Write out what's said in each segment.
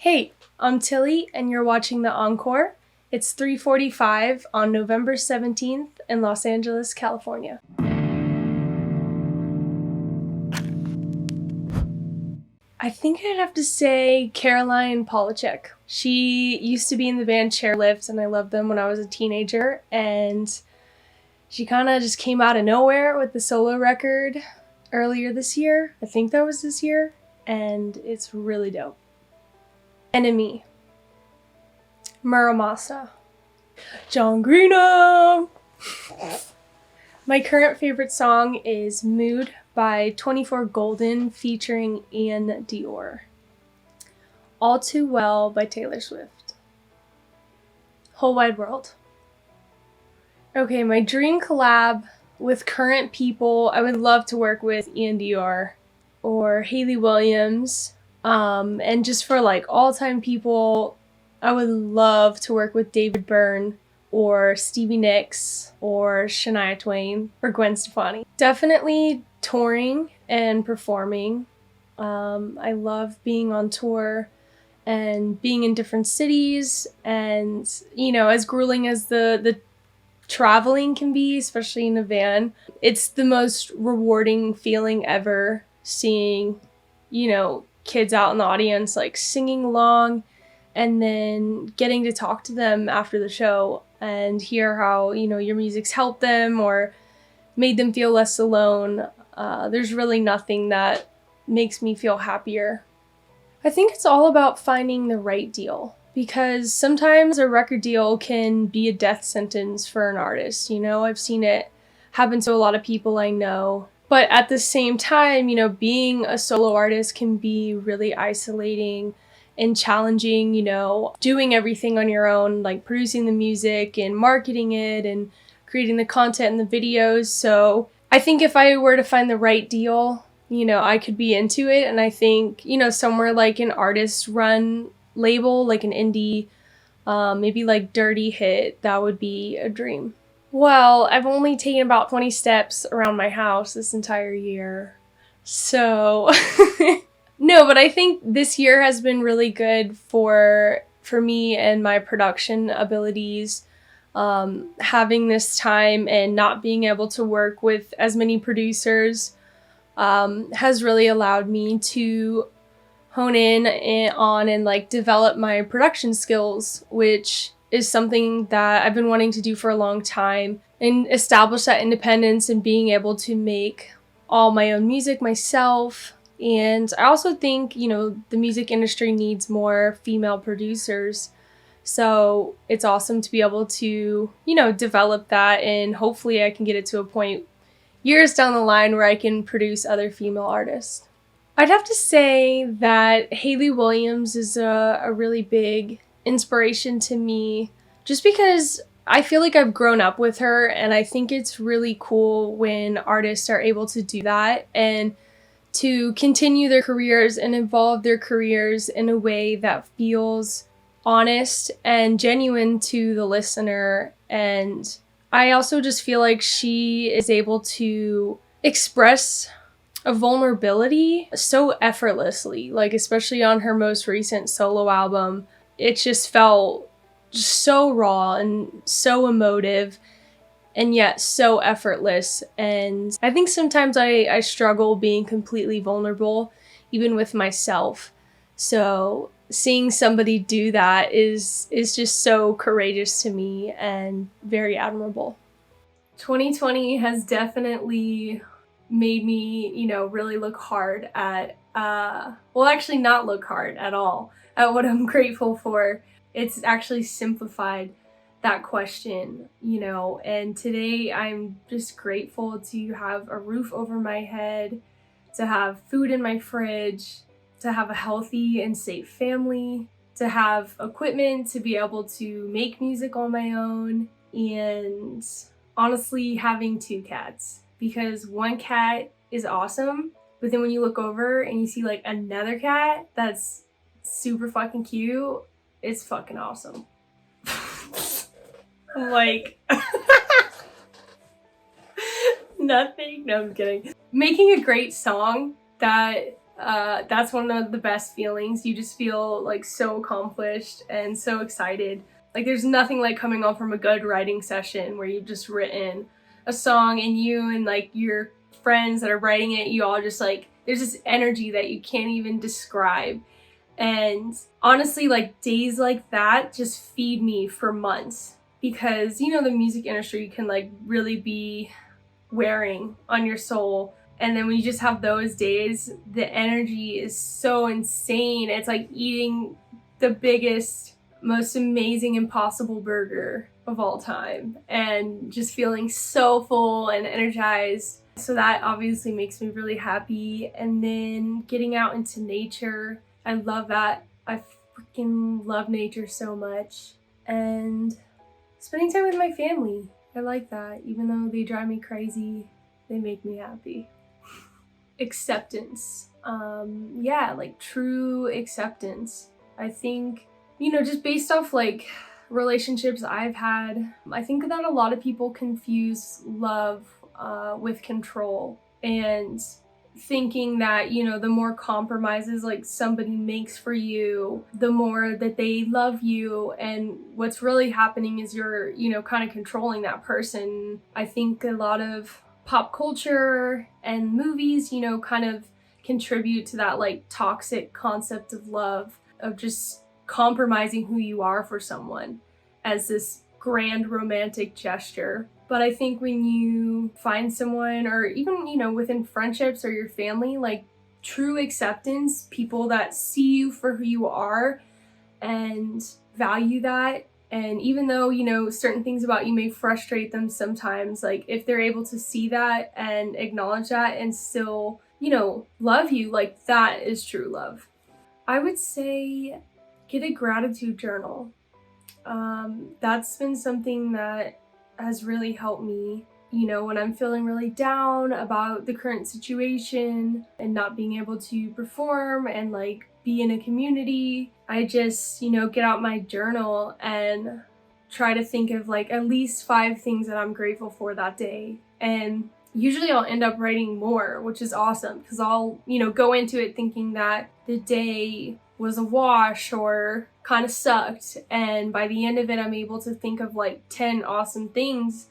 Hey, I'm tiLLie and you're watching the Encore. It's 3:45 on November 17th in Los Angeles, California. I think I'd have to say Caroline Polachek. She used to be in the band Chairlift and I loved them when I was a teenager, and she kind of just came out of nowhere with the solo record earlier this year. I think that was this year, and it's really dope. Enemy. Muramasa. John Greenham! My current favorite song is Mood by 24 Golden featuring Ian Dior. All Too Well by Taylor Swift. Whole Wide World. Okay, my dream collab with current people, I would love to work with Ian Dior or Hayley Williams. And just for like all-time people, I would love to work with David Byrne or Stevie Nicks or Shania Twain or Gwen Stefani. Definitely touring and performing. I love being on tour and being in different cities, and as grueling as the traveling can be, especially in a van, it's the most rewarding feeling ever seeing, kids out in the audience like singing along, and then getting to talk to them after the show and hear how, your music's helped them or made them feel less alone. There's really nothing that makes me feel happier. I think it's all about finding the right deal, because sometimes a record deal can be a death sentence for an artist. I've seen it happen to a lot of people I know. But at the same time, being a solo artist can be really isolating and challenging, doing everything on your own, like producing the music and marketing it and creating the content and the videos. So I think if I were to find the right deal, I could be into it. And I think, somewhere like an artist run label, like an indie, maybe like Dirty Hit, that would be a dream. Well, I've only taken about 20 steps around my house this entire year. So no, but I think this year has been really good for me and my production abilities. Having this time and not being able to work with as many producers has really allowed me to hone in on and like develop my production skills, which is something that I've been wanting to do for a long time, and establish that independence and being able to make all my own music myself. And I also think, the music industry needs more female producers. So it's awesome to be able to, develop that, and hopefully I can get it to a point years down the line where I can produce other female artists. I'd have to say that Hayley Williams is a really big inspiration to me, just because I feel like I've grown up with her, and I think it's really cool when artists are able to do that and to continue their careers and evolve their careers in a way that feels honest and genuine to the listener. And I also just feel like she is able to express a vulnerability so effortlessly, like especially on her most recent solo album. It just felt so raw and so emotive, and yet so effortless. And I think sometimes I struggle being completely vulnerable, even with myself. So seeing somebody do that is just so courageous to me and very admirable. 2020 has definitely made me, really look hard at, actually not look hard at all at what I'm grateful for. It's actually simplified that question, and today I'm just grateful to have a roof over my head, to have food in my fridge, to have a healthy and safe family, to have equipment to be able to make music on my own, and honestly having 2 cats, because one cat is awesome, but then when you look over and you see like another cat that's super fucking cute, it's fucking awesome. Like nothing. No, I'm kidding. Making a great song that That's one of the best feelings. You just feel like so accomplished and so excited. Like there's nothing like coming home from a good writing session where you've just written a song and you and like your friends that are writing it, you all just like, there's this energy that you can't even describe. And honestly, like days like that just feed me for months, because you know the music industry can like really be wearing on your soul. And then when you just have those days, the energy is so insane. It's like eating the biggest, most amazing Impossible burger of all time and just feeling so full and energized. So that obviously makes me really happy. And then getting out into nature, I love that. I freaking love nature so much. And spending time with my family, I like that. Even though they drive me crazy, they make me happy. Acceptance. Yeah, like true acceptance. I think, you know, just based off like relationships I've had, I think that a lot of people confuse love with control, and thinking that, you know, the more compromises like somebody makes for you, the more that they love you, and what's really happening is you're, you know, kind of controlling that person. I think a lot of pop culture and movies, you know, kind of contribute to that like toxic concept of love, of just compromising who you are for someone as this grand romantic gesture. But I think when you find someone, or even, you know, within friendships or your family, like true acceptance, people that see you for who you are and value that. And even though, you know, certain things about you may frustrate them sometimes, like if they're able to see that and acknowledge that and still, you know, love you, like that is true love. I would say get a gratitude journal. That's been something that has really helped me, you know, when I'm feeling really down about the current situation and not being able to perform and like be in a community. I just, you know, get out my journal and try to think of like at least 5 things that I'm grateful for that day. And usually I'll end up writing more, which is awesome, because I'll, you know, go into it thinking that the day was a wash or kind of sucked, and by the end of it I'm able to think of like 10 awesome things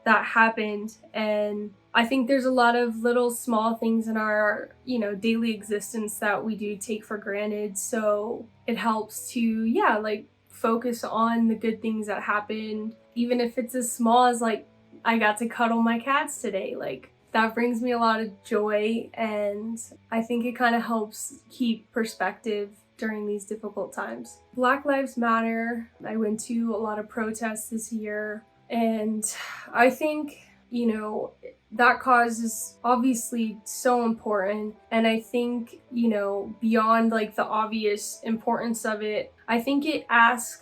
that happened. And I think there's a lot of little small things in our, you know, daily existence that we do take for granted, so it helps to, yeah, like focus on the good things that happened, even if it's as small as like I got to cuddle my cats today. Like that brings me a lot of joy, and I think it kind of helps keep perspective during these difficult times. Black Lives Matter. I went to a lot of protests this year, and I think, you know, that cause is obviously so important. And I think, you know, beyond like the obvious importance of it, I think it asks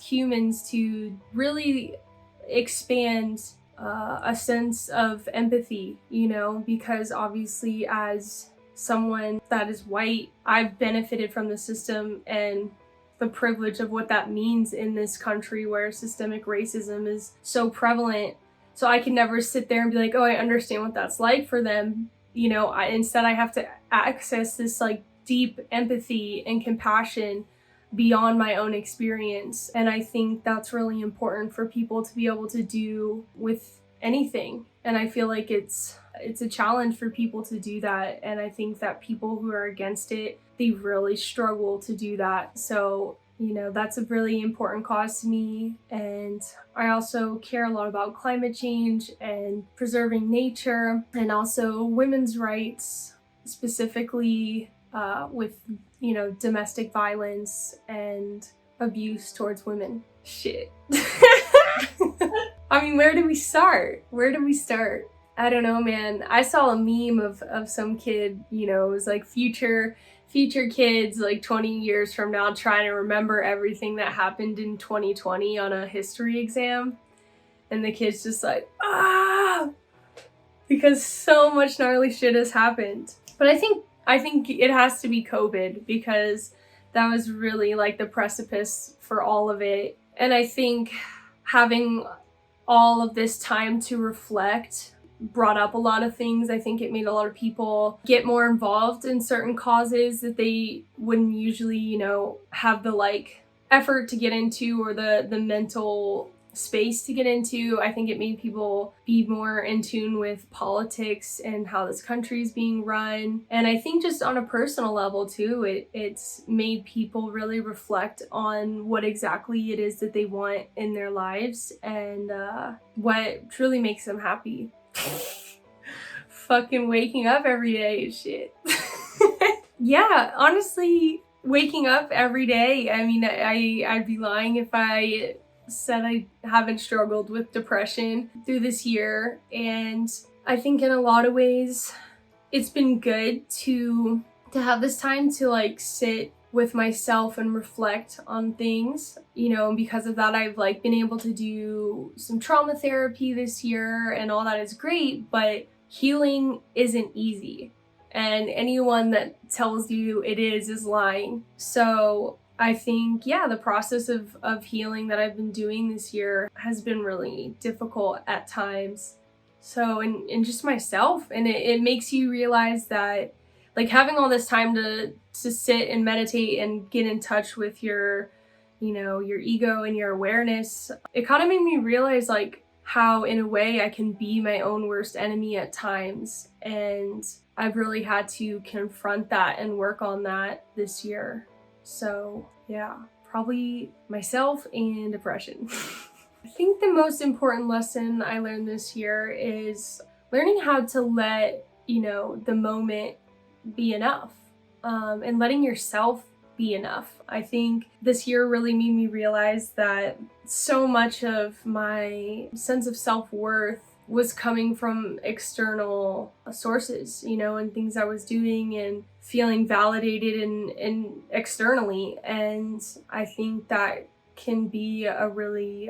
humans to really expand a sense of empathy, you know, because obviously as someone that is white, I've benefited from the system and the privilege of what that means in this country where systemic racism is so prevalent. So I can never sit there and be like, oh, I understand what that's like for them. You know, instead I have to access this like deep empathy and compassion beyond my own experience. And I think that's really important for people to be able to do with anything. And I feel like it's a challenge for people to do that. And I think that people who are against it, they really struggle to do that. So, you know, that's a really important cause to me. And I also care a lot about climate change and preserving nature, and also women's rights, specifically with, you know, domestic violence and abuse towards women. Shit. I mean, where do we start? I don't know, man. I saw a meme of some kid, you know, it was like future kids like 20 years from now trying to remember everything that happened in 2020 on a history exam. And the kid's just like, because so much gnarly shit has happened. But I think it has to be COVID, because that was really like the precipice for all of it. And I think having all of this time to reflect brought up a lot of things. I think it made a lot of people get more involved in certain causes that they wouldn't usually, you know, have the like effort to get into or the mental space to get into. I think it made people be more in tune with politics and how this country is being run. And I think just on a personal level too, it's made people really reflect on what exactly it is that they want in their lives and what truly makes them happy. Fucking waking up every day is shit. Yeah, honestly, waking up every day, I mean, I'd be lying if I said I haven't struggled with depression through this year. And I think in a lot of ways, it's been good to have this time to like sit with myself and reflect on things, you know, and because of that, I've like been able to do some trauma therapy this year and all that is great, but healing isn't easy. And anyone that tells you it is lying. So I think, yeah, the process of healing that I've been doing this year has been really difficult at times. So, and just myself, and it makes you realize that like having all this time to sit and meditate and get in touch with your, you know, your ego and your awareness, it kind of made me realize like how in a way I can be my own worst enemy at times. And I've really had to confront that and work on that this year. So yeah, probably myself and depression. I think the most important lesson I learned this year is learning how to let, you know, the moment be enough, and letting yourself be enough. I think this year really made me realize that so much of my sense of self-worth was coming from external sources, you know, and things I was doing and feeling validated and externally. And I think that can be a really,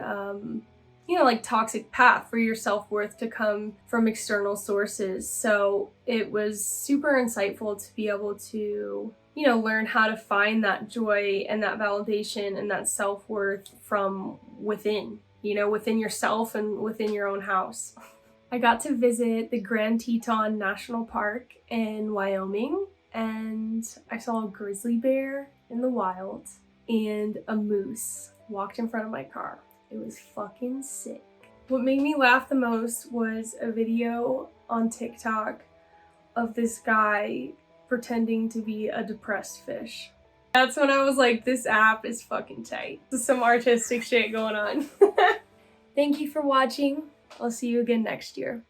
you know, like toxic path for your self-worth to come from external sources. So it was super insightful to be able to, you know, learn how to find that joy and that validation and that self-worth from within, you know, within yourself and within your own house. I got to visit the Grand Teton National Park in Wyoming, and I saw a grizzly bear in the wild and a moose walked in front of my car. It was fucking sick. What made me laugh the most was a video on TikTok of this guy pretending to be a depressed fish. That's when I was like, this app is fucking tight. There's some artistic shit going on. Thank you for watching. I'll see you again next year.